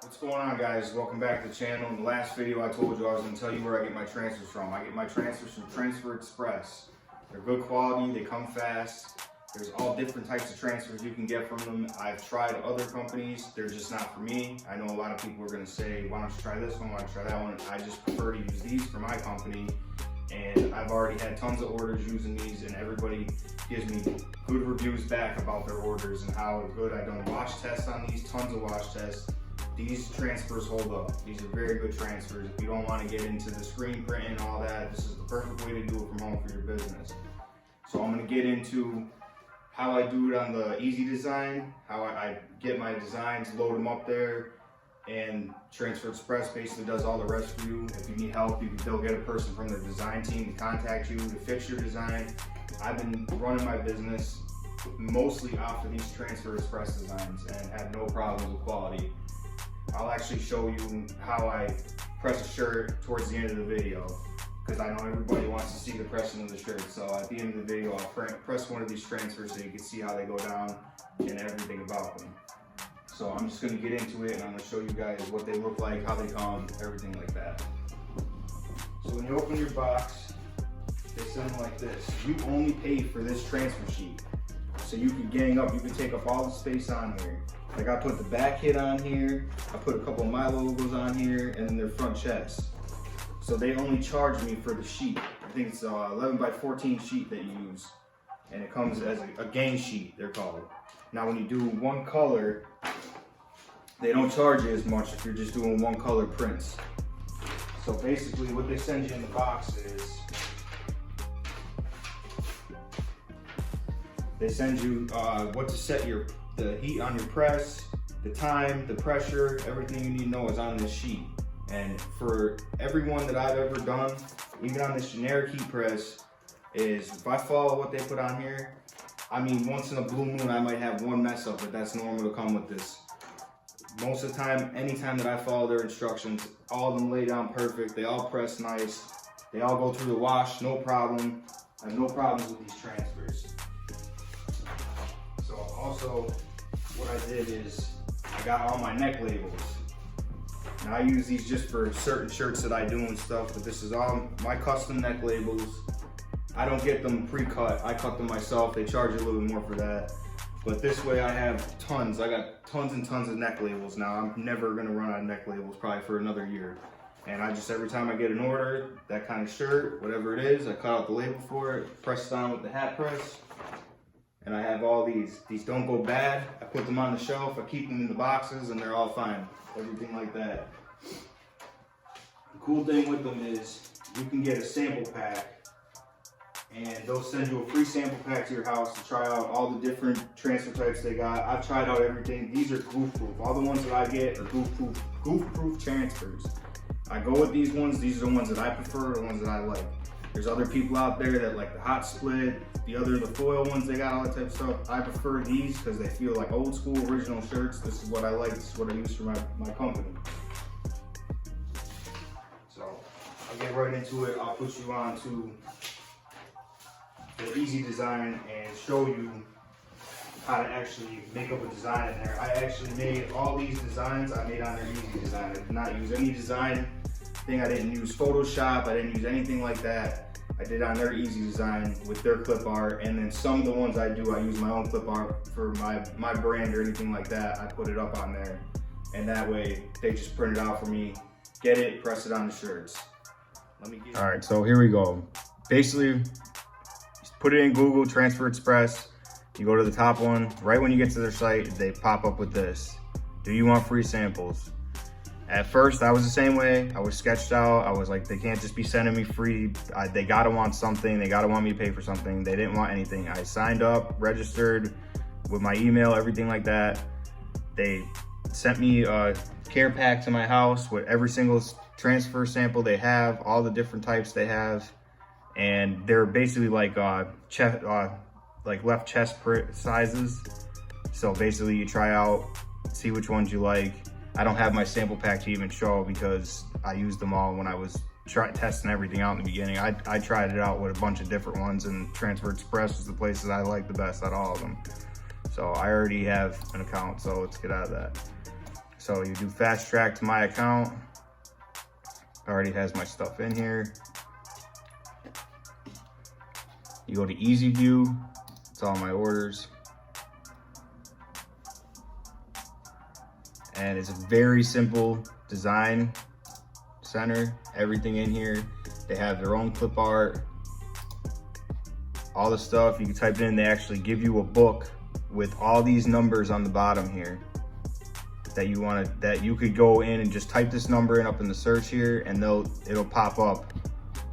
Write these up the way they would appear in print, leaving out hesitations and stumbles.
What's going on, guys? Welcome back to the channel. In the last video I told you I was going to tell you where I get my transfers from. I get my transfers from Transfer Express. They're good quality, they come fast. There's all different types of transfers you can get from them. I've tried other companies, they're just not for me. I know a lot of people are going to say, why don't you try this one, why don't you try that one? I just prefer to use these for my company. And I've already had tons of orders using these, and everybody gives me good reviews back about their orders and how good I've done wash tests on these, tons of wash tests. These transfers hold up. These are very good transfers. If you don't want to get into the screen print and all that, this is the perfect way to do it from home for your business. So I'm going to get into how I do it on the Easy Design, how I get my designs, load them up there, and Transfer Express basically does all the rest for you. If you need help, they'll get a person from their design team to contact you to fix your design. I've been running my business mostly off of these Transfer Express designs and have no problems with quality. I'll actually show you how I press a shirt towards the end of the video, because I know everybody wants to see the pressing of the shirt. So at the end of the video, I'll press one of these transfers so you can see how they go down and everything about them. So I'm just going to get into it, and I'm going to show you guys what they look like, how they come, everything like that. So when you open your box, they send them like this. You only pay for this transfer sheet. So you can gang up, you can take up all the space on here. Like I put the back hit on here, I put a couple of my logos on here, and then their front chest. So they only charge me for the sheet. I think it's 11 by 14 sheet that you use. And it comes as a gang sheet, they're called. Now when you do one color, they don't charge you as much if you're just doing one color prints. So basically what they send you in the box is, they send you what to set the heat on your press, the time, the pressure, everything you need to know is on this sheet. And for every one that I've ever done, even on this generic heat press, is if I follow what they put on here, I mean, once in a blue moon, I might have one mess up, but that's normal to come with this. Most of the time, anytime that I follow their instructions, all of them lay down perfect, they all press nice, they all go through the wash, no problem. I have no problems with these transfers. So also, what I did is, I got all my neck labels. Now I use these just for certain shirts that I do and stuff, but this is all my custom neck labels. I don't get them pre-cut, I cut them myself. They charge a little bit more for that. But this way I have tons, I got tons and tons of neck labels now. I'm never gonna run out of neck labels probably for another year. And I just, every time I get an order, that kind of shirt, whatever it is, I cut out the label for it, press it on with the hat press. And I have all these. These don't go bad. I put them on the shelf, I keep them in the boxes, and they're all fine. Everything like that. The cool thing with them is you can get a sample pack, and they'll send you a free sample pack to your house to try out all the different transfer types they got. I've tried out everything. These are goof proof. All the ones that I get are goof proof transfers. I go with these ones. These are the ones that I prefer, the ones that I like. There's other people out there that like the hot split, the foil ones, they got all that type of stuff. I prefer these because they feel like old school original shirts. This is what I like, this is what I use for my company. So I'll get right into it. I'll put you on to the Easy Design and show you how to actually make up a design in there. I actually made all these designs, I made on their Easy Design. I did not use any design thing. I didn't use Photoshop, I didn't use anything like that. I did on their Easy Design with their clip art, and then some of the ones I do, I use my own clip art for my brand or anything like that. I put it up on there, and that way they just print it out for me, get it, press it on the shirts. All right, so here we go. Basically, just put it in Google, Transfer Express. You go to the top one, right when you get to their site, they pop up with this. Do you want free samples? At first, I was the same way. I was sketched out. I was like, they can't just be sending me free. They gotta want something. They gotta want me to pay for something. They didn't want anything. I signed up, registered with my email, everything like that. They sent me a care pack to my house with every single transfer sample they have, all the different types they have. And they're basically like left chest sizes. So basically you try out, see which ones you like. I don't have my sample pack to even show because I used them all when I was testing everything out in the beginning. I tried it out with a bunch of different ones, and Transfer Express is the places I like the best out of all of them. So I already have an account, so let's get out of that. So you do fast track to my account. Already has my stuff in here. You go to easy view. It's all my orders. And it's a very simple design center. Everything in here. They have their own clip art. All the stuff you can type in. They actually give you a book with all these numbers on the bottom here that you could go in and just type this number in up in the search here, and it'll pop up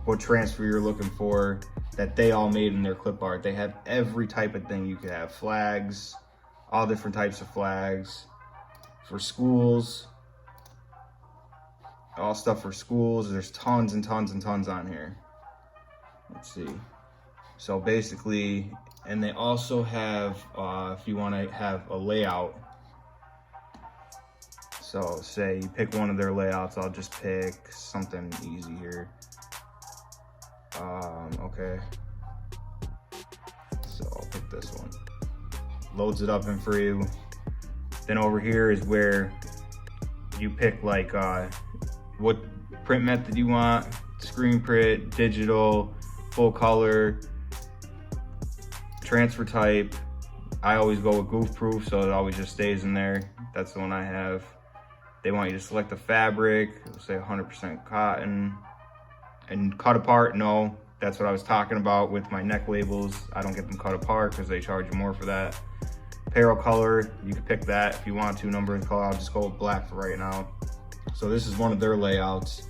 what transfer you're looking for that they all made in their clip art. They have every type of thing you could have. Flags, all different types of flags for schools, all stuff for schools. There's tons and tons and tons on here. Let's see. So basically, and they also have, if you want to have a layout. So say you pick one of their layouts, I'll just pick something easy here. Okay. So I'll pick this one. Loads it up in for you. Then over here is where you pick like what print method you want, screen print, digital, full color, transfer type. I always go with goof proof, so it always just stays in there. That's the one I have. They want you to select the fabric, it'll say 100% cotton. And cut apart, no, that's what I was talking about with my neck labels. I don't get them cut apart because they charge you more for that. Apparel color, you can pick that if you want to. Number and color, I'll just go with black for right now. So this is one of their layouts.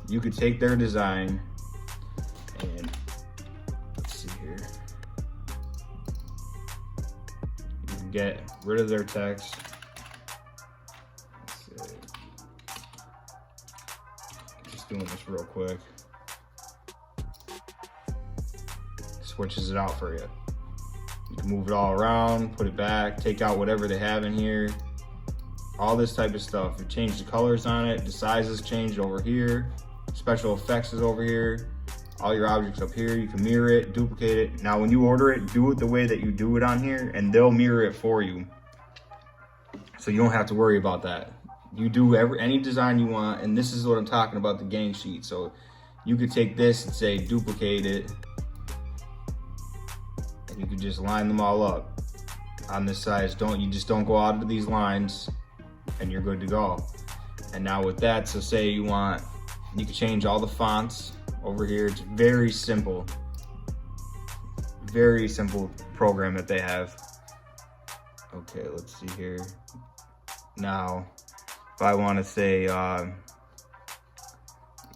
You could take their design and let's see here. You can get rid of their text. Let's see. Just doing this real quick. Switches it out for you. You can move it all around, put it back, take out whatever they have in here. All this type of stuff. You change the colors on it, the sizes changed over here. Special effects is over here. All your objects up here, you can mirror it, duplicate it. Now when you order it, do it the way that you do it on here and they'll mirror it for you. So you don't have to worry about that. You do any design you want, and this is what I'm talking about, the gang sheet. So you could take this and say duplicate it. And you can just line them all up on this size. You just don't go out of these lines and you're good to go. And now with that, so say you can change all the fonts over here. It's very simple program that they have. Okay, let's see here. Now, if I want to say,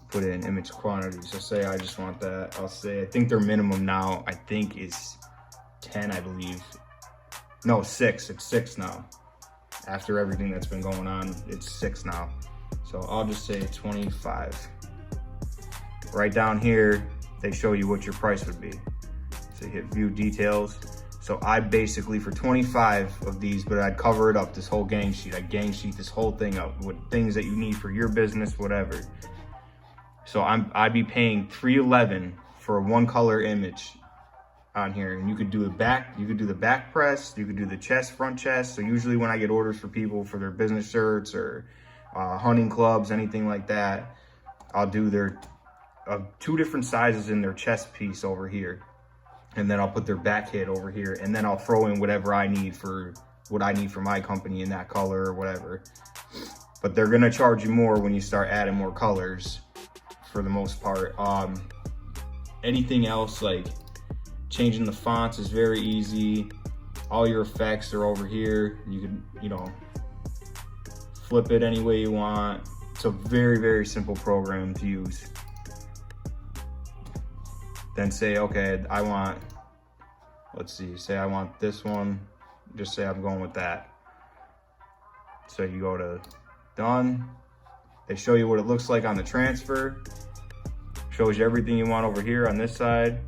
put in image quantity. So say I just want that. I'll say, I think their minimum now, I think is 10, I believe. No, 6. It's 6 now. After everything that's been going on, it's 6 now. So I'll just say 25. Right down here, they show you what your price would be. So you hit view details. So I basically, for 25 of these, but I'd cover it up, this whole gang sheet. I'd gang sheet this whole thing up with things that you need for your business, whatever. So I'd be paying $311 for a one color image on here. And you could do the back press, you could do the chest, front chest. So usually when I get orders for people for their business shirts or hunting clubs, anything like that, I'll do their 2 different sizes in their chest piece over here. And then I'll put their back hit over here. And then I'll throw in whatever I need for my company in that color or whatever. But they're gonna charge you more when you start adding more colors for the most part. Anything else like changing the fonts is very easy. All your effects are over here. You can, flip it any way you want. It's a very, very simple program to use. Then say, okay, say I want this one. Just say I'm going with that. So you go to done. They show you what it looks like on the transfer. Shows you everything you want over here on this side.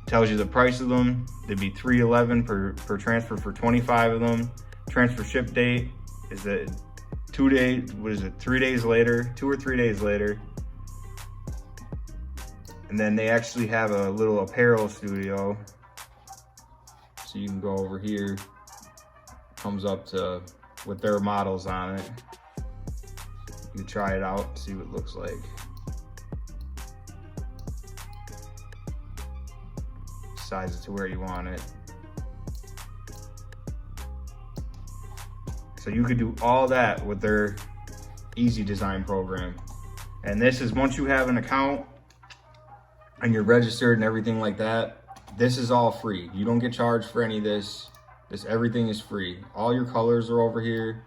Tells you the price of them. They'd be $311 per transfer for 25 of them. Transfer ship date is 2 days, 3 days later, 2 or 3 days later. And then they actually have a little apparel studio. So you can go over here, comes up to with their models on it. You can try it out, see what it looks like. Size it to where you want it. So you could do all that with their easy design program. And this is once you have an account and you're registered and everything like that, this is all free. You don't get charged for any of this. Everything is free. All your colors are over here.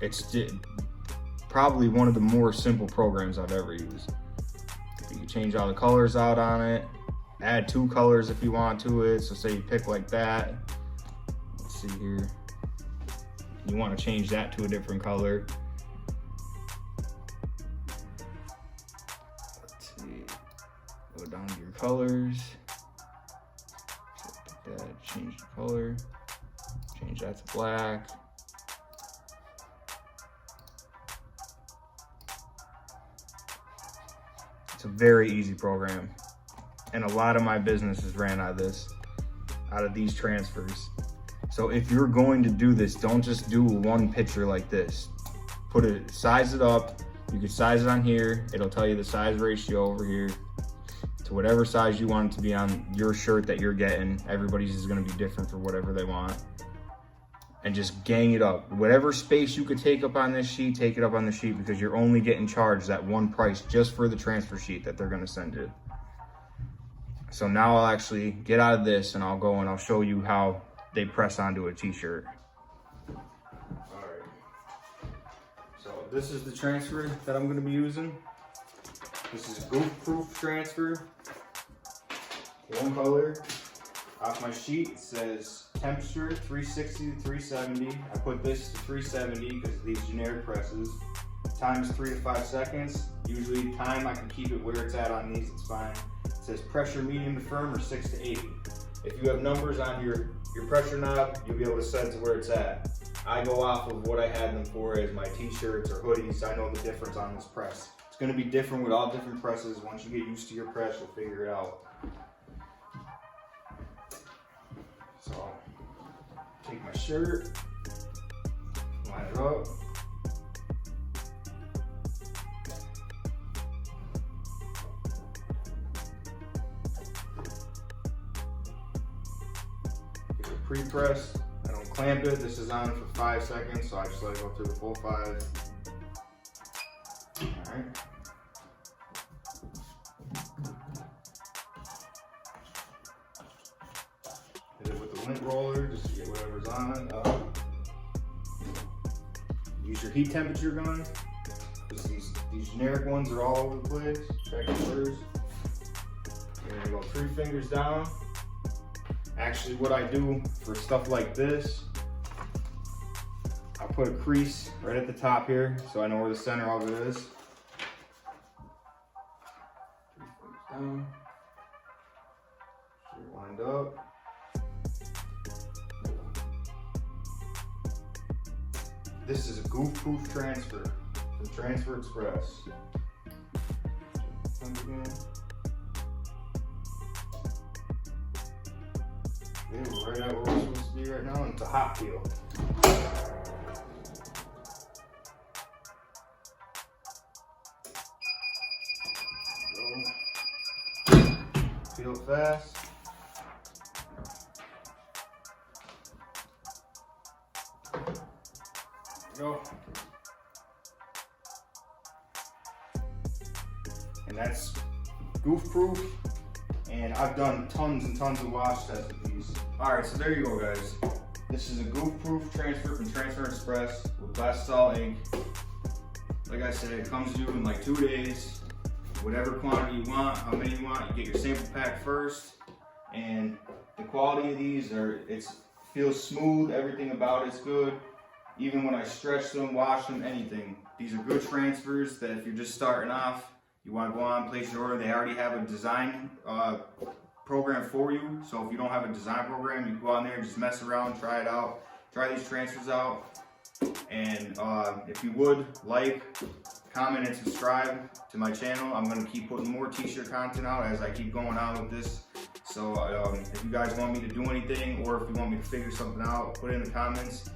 It's probably one of the more simple programs I've ever used. You can change all the colors out on it. Add 2 colors if you want to it. So say you pick like that. Let's see here. You want to change that to a different color. Let's see. Go down to your colors. Pick that, change the color. Change that to black. It's a very easy program. And a lot of my businesses ran out of these transfers. So if you're going to do this, don't just do one picture like this. Size it up. You can size it on here. It'll tell you the size ratio over here to whatever size you want it to be on your shirt that you're getting. Everybody's is gonna be different for whatever they want. And just gang it up. Whatever space you could take up on this sheet, take it up on the sheet, because you're only getting charged that one price just for the transfer sheet that they're gonna send you. So now I'll actually get out of this and I'll go and I'll show you how they press onto a t-shirt. All right. So this is the transfer that I'm gonna be using. This is a goof-proof transfer. One color. Off my sheet, it says temperature 360 to 370. I put this to 370 because of these generic presses. Time is 3 to 5 seconds. Usually time, I can keep it where it's at on these, it's fine. It says pressure medium to firm or 6 to 8. If you have numbers on your pressure knob, you'll be able to set it to where it's at. I go off of what I had them for as my t-shirts or hoodies. I know the difference on this press. It's gonna be different with all different presses. Once you get used to your press, you'll figure it out. So, take my shirt, line it up. Give it a pre-press. I don't clamp it. This is on for 5 seconds, so I just let it go through the full 5. All right. Hit it with the lint roller just to get whatever's on it up. Use your heat temperature gun, because these generic ones are all over the place. Check your orders. You're gonna go 3 fingers down. Actually, what I do for stuff like this, I put a crease right at the top here, so I know where the center of it is. 3 fingers down. You're lined up. This is a goof-proof transfer from Transfer Express. Okay, we're right at where we're supposed to be right now, and it's a hot peel. Go. Peel it fast. Go. And that's goof proof, and I've done tons and tons of wash tests with these. All right, so there you go, guys. This is a goof proof transfer from Transfer Express with Plastisol ink. Like I said, it comes to you in like 2 days. Whatever quantity you want, how many you want, you get your sample pack first. And the quality of these feels smooth, everything about it's good. Even when I stretch them, wash them, anything. These are good transfers that if you're just starting off, you want to go on, place your order. They already have a design program for you. So if you don't have a design program, you can go on there and just mess around, try it out. Try these transfers out. And if you would, like, comment, and subscribe to my channel. I'm going to keep putting more t-shirt content out as I keep going on with this. So if you guys want me to do anything, or if you want me to figure something out, put it in the comments.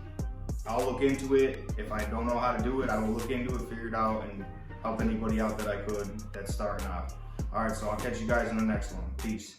I'll look into it. If I don't know how to do it, I will look into it, figure it out, and help anybody out that I could that's starting out. All right, so I'll catch you guys in the next one. Peace.